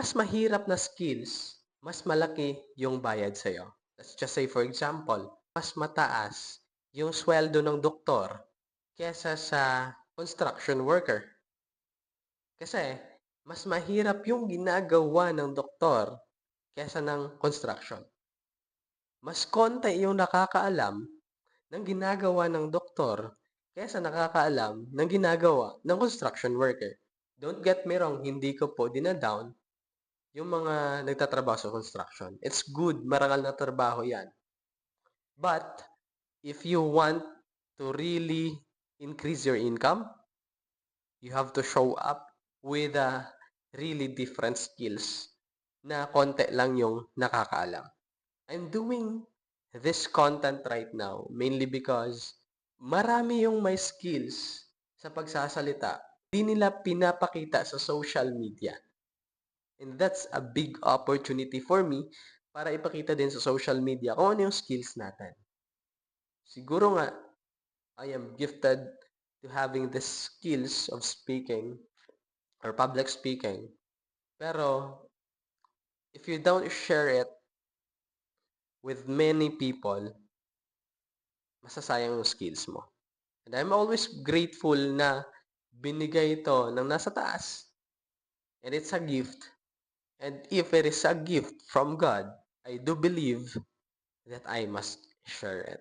mas mahirap na skills, mas malaki yung bayad sa'yo. Let's just say for example, mas mataas yung sweldo ng doktor kesa sa construction worker. Kasi mas mahirap yung ginagawa ng doktor kesa ng construction. Mas konti yung nakakaalam ng ginagawa ng doktor kesa nakakaalam ng ginagawa ng construction worker. Don't get me wrong, hindi ko po dinadown yung mga nagtatrabaho sa construction. It's good, marangal na trabaho yan. But, if you want to really increase your income, you have to show up with really different skills na konti lang yung nakakaalam. I'm doing this content right now mainly because marami yung may skills sa pagsasalita. Di nila pinapakita sa social media. And that's a big opportunity for me para ipakita din sa social media kung ano yung skills natin. Siguro nga, I am gifted to having the skills of speaking or public speaking. Pero, if you don't share it with many people, masasayang yung skills mo. And I'm always grateful na binigay ito ng nasa taas. And it's a gift. And if it is a gift from God, I do believe that I must share it.